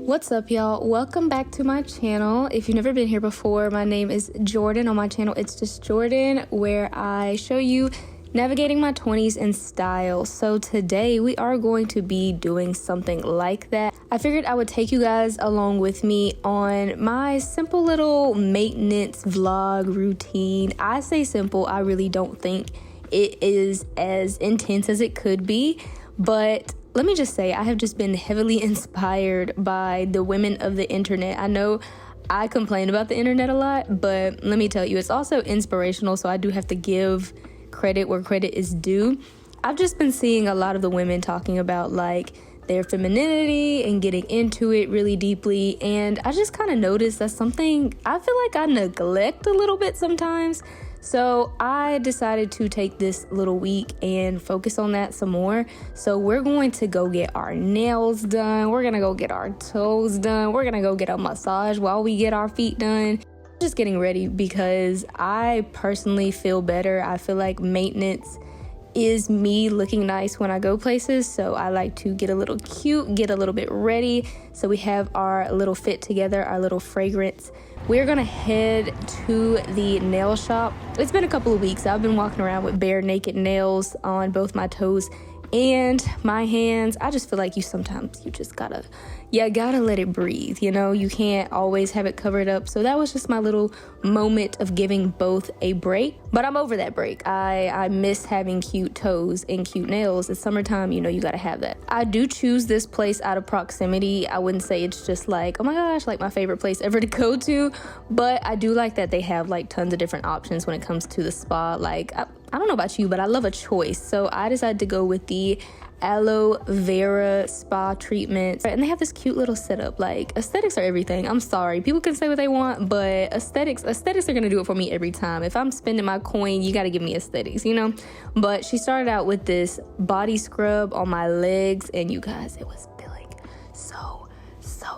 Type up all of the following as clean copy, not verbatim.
What's up, y'all? Welcome back to my channel. If you've never been here before, my name is Jhordan. On my channel, it's just Jhordan, where I show you navigating my 20s in style. So today we are going to be doing something like that. I figured I would take you guys along with me on my simple little maintenance vlog routine. I say simple, I really don't think it is as intense as it could be, but let me just say, I have just been heavily inspired by the women of the internet. I know I complain about the internet a lot, but let me tell you, it's also inspirational, so I do have to give credit where credit is due. I've just been seeing a lot of the women talking about like their femininity and getting into it really deeply, and I just kind of noticed that's something I feel like I neglect a little bit sometimes. So I decided to take this little week and focus on that some more. So we're going to go get our nails done. We're gonna go get our toes done. We're gonna go get a massage while we get our feet done. Just getting ready because I personally feel better. I feel like maintenance is me looking nice when I go places. So I like to get a little cute, get a little bit ready. So we have our little fit together, our little fragrance. We're gonna head to the nail shop. It's been a couple of weeks. I've been walking around with bare naked nails on both my toes and my hands. I just feel like you just gotta let it breathe, you know? You can't always have it covered up. So that was just my little moment of giving both a break. But I'm over that break. I miss having cute toes and cute nails. It's summertime, you know, you gotta have that. I do choose this place out of proximity. I wouldn't say it's just like, oh my gosh, like my favorite place ever to go to. But I do like that they have like tons of different options when it comes to the spa. Like, I don't know about you, but I love a choice. So I decided to go with the aloe vera spa treatment, and they have this cute little setup. Like, aesthetics are everything. I'm sorry, people can say what they want, but aesthetics are gonna do it for me every time. If I'm spending my coin, you gotta give me aesthetics, you know? But she started out with this body scrub on my legs, and you guys, it was feeling so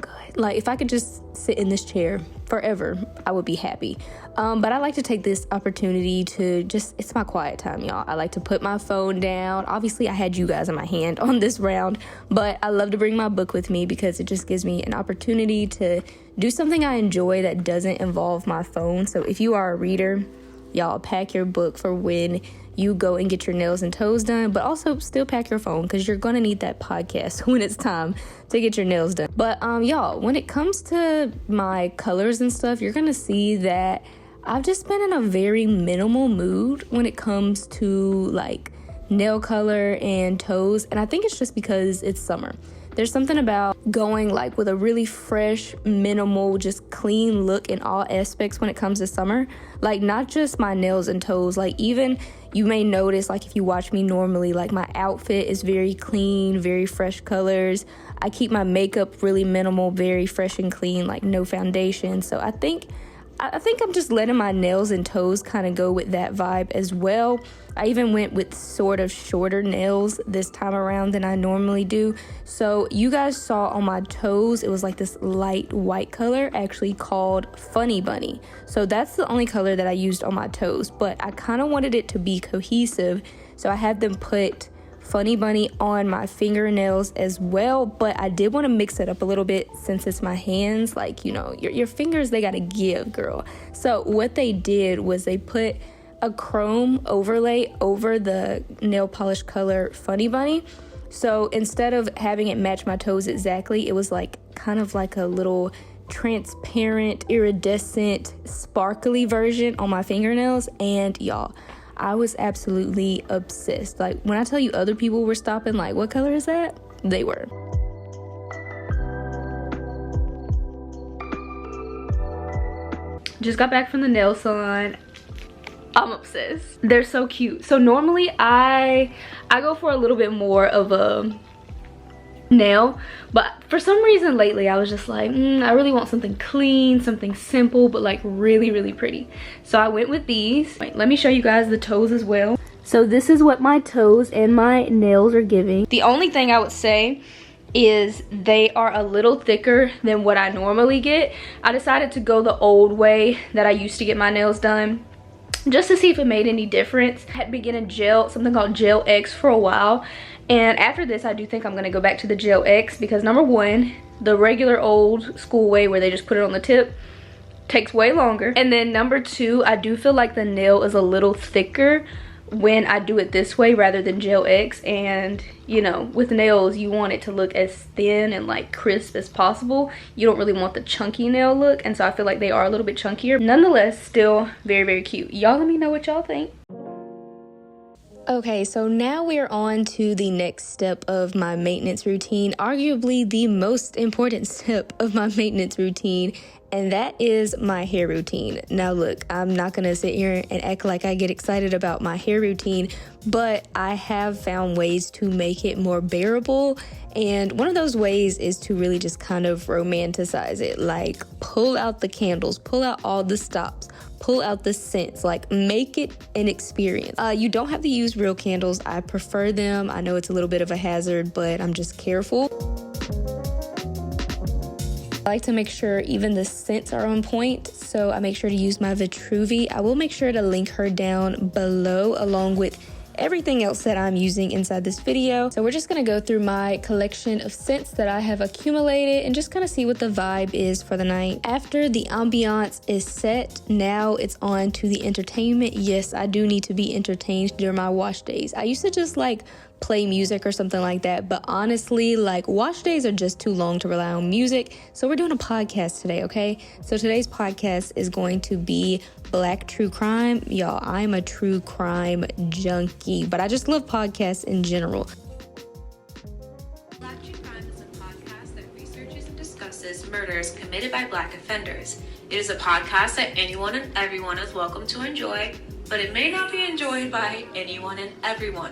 good. Like, if I could just sit in this chair forever, I would be happy. But I like to take this opportunity to it's my quiet time, y'all. I like to put my phone down. Obviously, I had you guys in my hand on this round, but I love to bring my book with me because it just gives me an opportunity to do something I enjoy that doesn't involve my phone. So if you are a reader, y'all, pack your book for when you go and get your nails and toes done, but also still pack your phone because you're gonna need that podcast when it's time to get your nails done. But y'all, when it comes to my colors and stuff, you're gonna see that I've just been in a very minimal mood when it comes to like nail color and toes, and I think it's just because it's summer. There's something about going like with a really fresh, minimal, just clean look in all aspects when it comes to summer. Like, not just my nails and toes, like even you may notice, like if you watch me normally, like my outfit is very clean, very fresh colors. I keep my makeup really minimal, very fresh and clean, like no foundation. So I think I'm just letting my nails and toes kind of go with that vibe as well. I even went with sort of shorter nails this time around than I normally do. So you guys saw on my toes, it was like this light white color, actually called Funny Bunny. So that's the only color that I used on my toes, but I kind of wanted it to be cohesive. So I had them put Funny Bunny on my fingernails as well, but I did want to mix it up a little bit since it's my hands. Like, you know, your fingers, they gotta give, girl. So what they did was they put a chrome overlay over the nail polish color Funny Bunny. So instead of having it match my toes exactly, it was like kind of like a little transparent, iridescent, sparkly version on my fingernails. And y'all, I was absolutely obsessed. Like, when I tell you other people were stopping, like, what color is that? They were. Just got back from the nail salon. I'm obsessed. They're so cute. So normally I go for a little bit more of a nail, but for some reason lately I was just like, I really want something clean, something simple, but like really pretty. So I went with these. Wait, let me show you guys the toes as well. So this is what my toes and my nails are giving. The only thing I would say is they are a little thicker than what I normally get. I decided to go the old way that I used to get my nails done. just to see if it made any difference. I had been getting something called Gel X for a while, and after this I do think I'm gonna go back to the Gel X because number one, the regular old school way where they just put it on the tip takes way longer, and then number two, I do feel like the nail is a little thicker when I do it this way rather than Gel X. And you know, with nails you want it to look as thin and like crisp as possible. You don't really want the chunky nail look, and so I feel like they are a little bit chunkier. Nonetheless, still very, very cute. Y'all let me know what y'all think. Okay, so now we're on to the next step of my maintenance routine, arguably the most important step of my maintenance routine, and that is my hair routine. Now look, I'm not gonna sit here and act like I get excited about my hair routine, but I have found ways to make it more bearable, and one of those ways is to really just kind of romanticize it. Like, pull out the candles, pull out all the stops, pull out the scents, like make it an experience. You don't have to use real candles. I prefer them. I know it's a little bit of a hazard, but I'm just careful. I like to make sure even the scents are on point, so I make sure to use my Vitruvi. I will make sure to link her down below along with everything else that I'm using inside this video. So we're just gonna go through my collection of scents that I have accumulated and just kind of see what the vibe is for the night. After the ambiance is set, now it's on to the entertainment. Yes, I do need to be entertained during my wash days. I used to just like play music or something like that, but honestly, like, wash days are just too long to rely on music, so we're doing a podcast today, okay? So today's podcast is going to be Black True Crime. Y'all, I'm a true crime junkie, but I just love podcasts in general. Black True Crime is a podcast that researches and discusses murders committed by Black offenders. It is a podcast that anyone and everyone is welcome to enjoy, but it may not be enjoyed by anyone and everyone.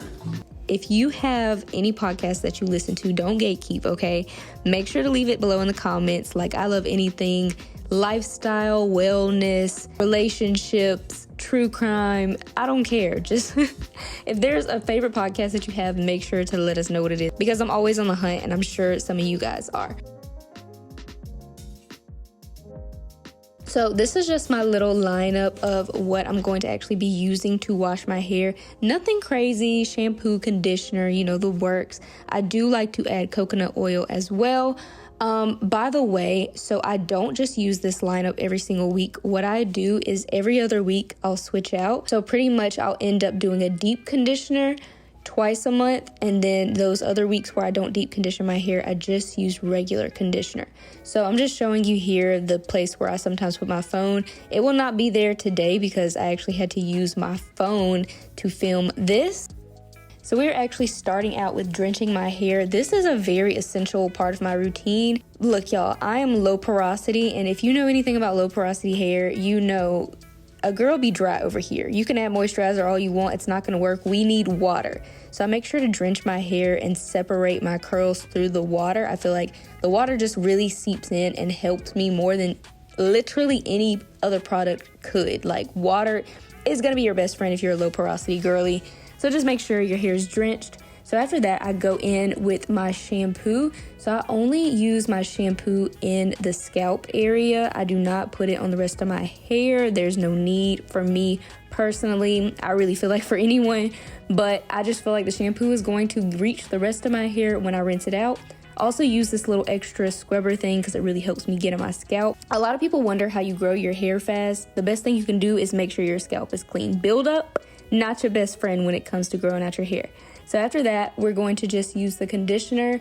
If you have any podcast that you listen to, don't gatekeep, okay? Make sure to leave it below in the comments. Like, I love anything lifestyle, wellness, relationships, true crime. I don't care. Just if there's a favorite podcast that you have, make sure to let us know what it is, because I'm always on the hunt, and I'm sure some of you guys are. So this is just my little lineup of what I'm going to actually be using to wash my hair. Nothing crazy, shampoo, conditioner, you know, the works. I do like to add coconut oil as well. By the way, so I don't just use this lineup every single week. What I do is every other week I'll switch out. So pretty much I'll end up doing a deep conditioner twice a month, and then those other weeks where I don't deep condition my hair, I just use regular conditioner. So I'm just showing you here the place where I sometimes put my phone. It will not be there today because I actually had to use my phone to film this. So we're actually starting out with drenching my hair. This is a very essential part of my routine. Look, y'all, I am low porosity, and if you know anything about low porosity hair, you know a girl be dry over here. You can add moisturizer all you want, it's not gonna work. We need water. So I make sure to drench my hair and separate my curls through the water. I feel like the water just really seeps in and helps me more than literally any other product could. Like, water is gonna be your best friend if you're a low porosity girly. So just make sure your hair is drenched. So after that, I go in with my shampoo. So I only use my shampoo in the scalp area. I do not put it on the rest of my hair. There's no need for me personally. I really feel like for anyone, but I just feel like the shampoo is going to reach the rest of my hair when I rinse it out. Also use this little extra scrubber thing because it really helps me get in my scalp. A lot of people wonder how you grow your hair fast. The best thing you can do is make sure your scalp is clean. Build up, not your best friend when it comes to growing out your hair. So after that, we're going to just use the conditioner.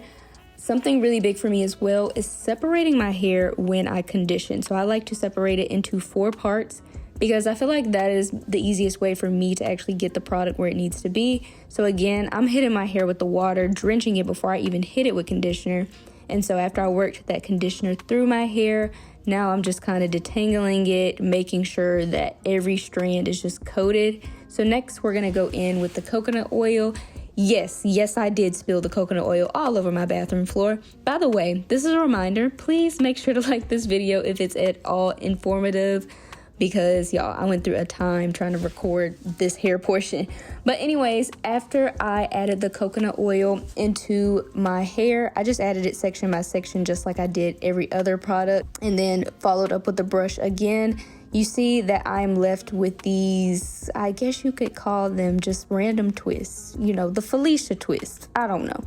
Something really big for me as well is separating my hair when I condition. So I like to separate it into 4 parts because I feel like that is the easiest way for me to actually get the product where it needs to be. So again, I'm hitting my hair with the water, drenching it before I even hit it with conditioner. And so after I worked that conditioner through my hair, now I'm just kind of detangling it, making sure that every strand is just coated. So next we're gonna go in with the coconut oil. Yes, I did spill the coconut oil all over my bathroom floor. By the way, this is a reminder, please make sure to like this video if it's at all informative, because y'all, I went through a time trying to record this hair portion. But anyways, after I added the coconut oil into my hair, I just added it section by section just like I did every other product, and then followed up with the brush again. you see that I'm left with these, I guess you could call them just random twists, you know, the Felicia twist, I don't know.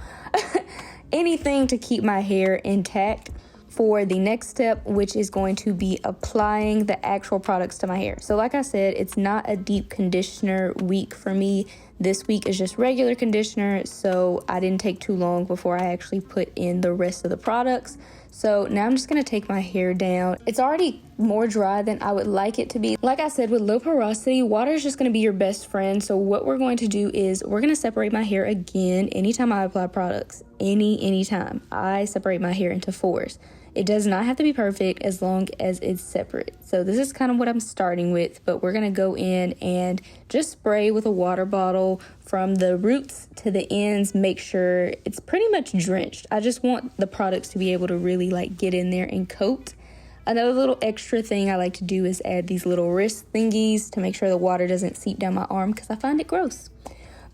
Anything to keep my hair intact for the next step, which is going to be applying the actual products to my hair. So like I said, it's not a deep conditioner week for me. This week is just regular conditioner, so I didn't take too long before I actually put in the rest of the products. So now I'm just gonna take my hair down. It's already more dry than I would like it to be. Like I said, with low porosity, water is just gonna be your best friend. So what we're going to do is we're gonna separate my hair again anytime I apply products. Anytime. I separate my hair into fours. It does not have to be perfect as long as it's separate. So this is kind of what I'm starting with, but we're gonna go in and just spray with a water bottle from the roots to the ends. Make sure it's pretty much drenched. I just want the products to be able to really like get in there and coat. Another little extra thing I like to do is add these little wrist thingies to make sure the water doesn't seep down my arm because I find it gross.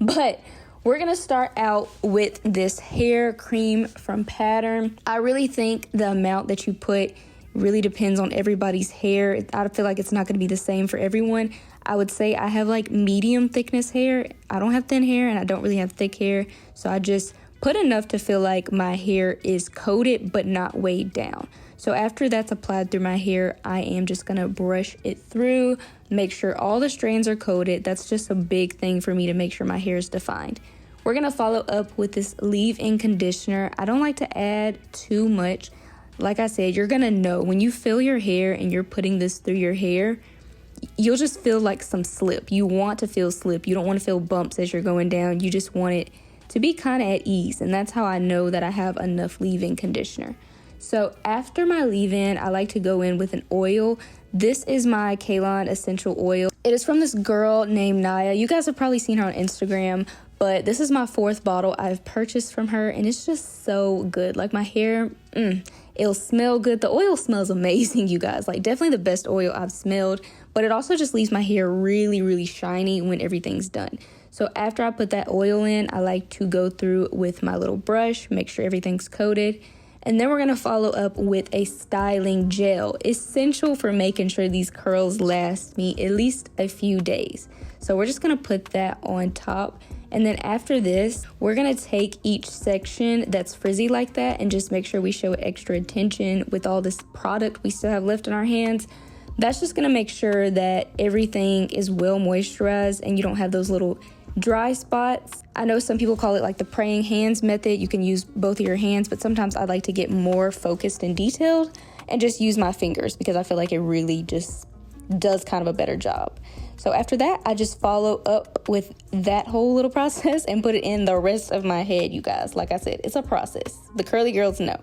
But we're gonna start out with this hair cream from Pattern. I really think the amount that you put really depends on everybody's hair. I feel like it's not gonna be the same for everyone. I would say I have like medium thickness hair. I don't have thin hair and I don't really have thick hair. So I just put enough to feel like my hair is coated but not weighed down. So after that's applied through my hair, I am just gonna brush it through, make sure all the strands are coated. That's just a big thing for me to make sure my hair is defined. We're gonna follow up with this leave-in conditioner. I don't like to add too much. Like I said, you're gonna know when you feel your hair and you're putting this through your hair, you'll just feel like some slip. You want to feel slip. You don't want to feel bumps as you're going down. You just want it to be kind of at ease. And that's how I know that I have enough leave-in conditioner. So after my leave-in, I like to go in with an oil. This is my Kaline essential oil. It is from this girl named Naya. You guys have probably seen her on Instagram, but this is my 4th bottle I've purchased from her, and it's just so good. Like my hair, it'll smell good. The oil smells amazing, you guys. Like definitely the best oil I've smelled, but it also just leaves my hair really, really shiny when everything's done. So after I put that oil in, I like to go through with my little brush, make sure everything's coated. And then we're gonna follow up with a styling gel, essential for making sure these curls last me at least a few days. So we're just gonna put that on top. And then after this, we're gonna take each section that's frizzy like that and just make sure we show extra attention with all this product we still have left in our hands. That's just gonna make sure that everything is well moisturized and you don't have those little dry spots. I know some people call it like the praying hands method. You can use both of your hands, but sometimes I like to get more focused and detailed and just use my fingers because I feel like it really just does kind of a better job. So after that, I just follow up with that whole little process and put it in the rest of my head, you guys. Like I said, it's a process. The curly girls know.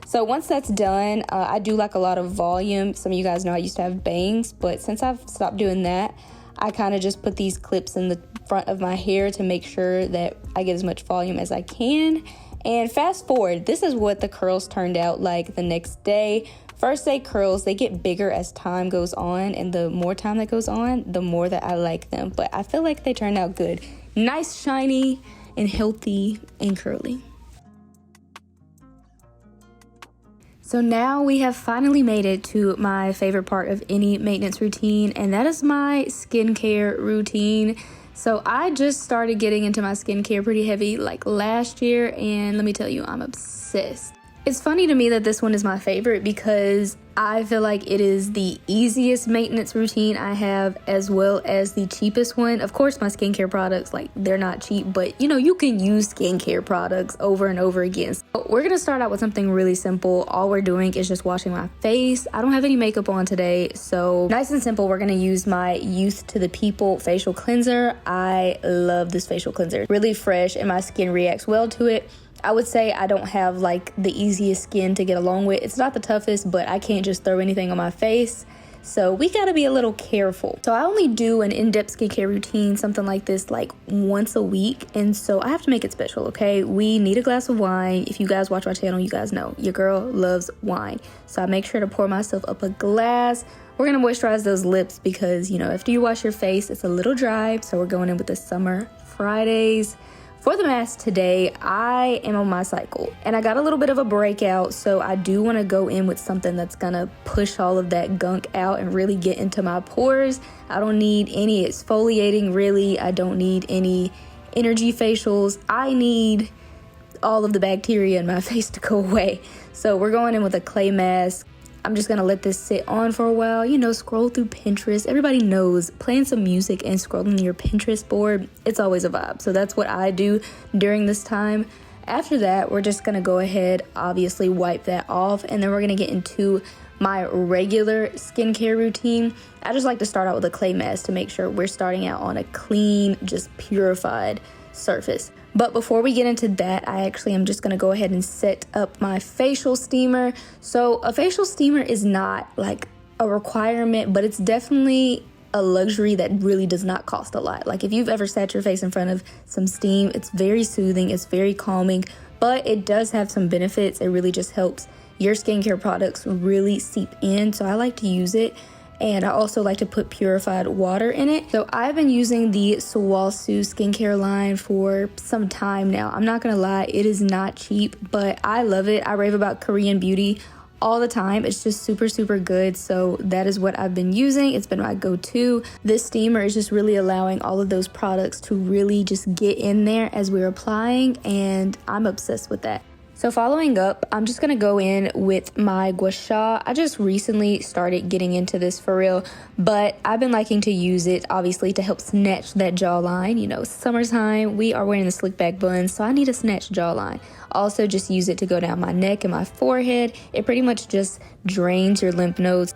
So once that's done, I do like a lot of volume. Some of you guys know I used to have bangs, but since I've stopped doing that, I kind of just put these clips in the front of my hair to make sure that I get as much volume as I can. And fast forward, this is what the curls turned out like the next day. First day curls, they get bigger as time goes on, and the more time that goes on, the more that I like them. But I feel like they turned out good. Nice, shiny, and healthy, and curly. So now we have finally made it to my favorite part of any maintenance routine, and that is my skincare routine. So I just started getting into my skincare pretty heavy like last year, and let me tell you, I'm obsessed. It's funny to me that this one is my favorite because I feel like it is the easiest maintenance routine I have as well as the cheapest one. Of course, my skincare products, like they're not cheap, but you know, you can use skincare products over and over again. So we're gonna start out with something really simple. All we're doing is just washing my face. I don't have any makeup on today, so nice and simple. We're gonna use my Youth to the People facial cleanser. I love this facial cleanser. Really fresh and my skin reacts well to it. I would say I don't have like the easiest skin to get along with. It's not the toughest, but I can't just throw anything on my face. So we gotta be a little careful. So I only do an in-depth skincare routine, something like this, like once a week. And so I have to make it special, okay? We need a glass of wine. If you guys watch our channel, you guys know your girl loves wine. So I make sure to pour myself up a glass. We're gonna moisturize those lips because, you know, after you wash your face, it's a little dry. So we're going in with the Summer Fridays For the mask today, I am on my cycle and I got a little bit of a breakout, so I do want to go in with something that's gonna push all of that gunk out and really get into my pores. I don't need any exfoliating really. I don't need any energy facials. I need all of the bacteria in my face to go away. So we're going in with a clay mask. I'm just gonna let this sit on for a while, you know, scroll through Pinterest. Everybody knows playing some music and scrolling your Pinterest board, it's always a vibe. So that's what I do during this time. After that, we're just gonna go ahead, obviously wipe that off, and then we're gonna get into my regular skincare routine. I just like to start out with a clay mask to make sure we're starting out on a clean, just purified surface. But before we get into that, I actually am just going to go ahead and set up my facial steamer. So a facial steamer is not like a requirement, but it's definitely a luxury that really does not cost a lot. Like if you've ever sat your face in front of some steam, it's very soothing, it's very calming, but it does have some benefits. It really just helps your skincare products really seep in. So I like to use it. And I also like to put purified water in it. So I've been using the Swasu skincare line for some time now. I'm not gonna lie, it is not cheap, but I love it. I rave about Korean beauty all the time. It's just super, super good. So that is what I've been using. It's been my go-to. This steamer is just really allowing all of those products to really just get in there as we're applying, and I'm obsessed with that. So following up, I'm just gonna go in with my gua sha. I just recently started getting into this for real, but I've been liking to use it obviously to help snatch that jawline. You know, summertime, we are wearing the slick back buns, so I need a snatch jawline. Also just use it to go down my neck and my forehead. It pretty much just drains your lymph nodes.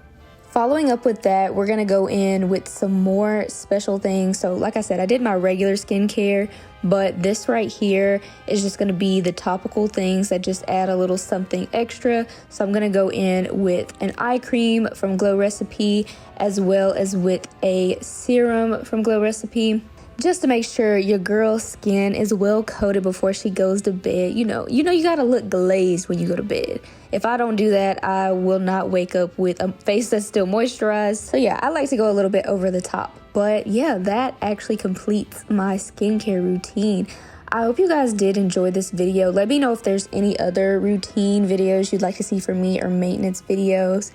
Following up with that, we're gonna go in with some more special things. So like I said, I did my regular skincare, but this right here is just gonna be the topical things that just add a little something extra. So I'm gonna go in with an eye cream from Glow Recipe, as well as with a serum from Glow Recipe, just to make sure your girl's skin is well coated before she goes to bed. You know you gotta look glazed when you go to bed. If I don't do that, I will not wake up with a face that's still moisturized. So yeah, I like to go a little bit over the top. But yeah, that actually completes my skincare routine. I hope you guys did enjoy this video. Let me know if there's any other routine videos you'd like to see from me or maintenance videos.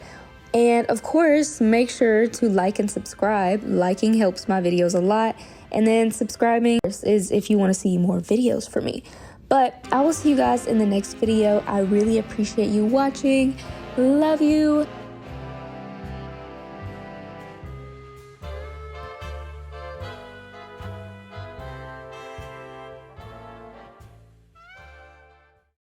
And of course, make sure to like and subscribe. Liking helps my videos a lot. And then subscribing is if you want to see more videos from me. But I will see you guys in the next video. I really appreciate you watching. Love you.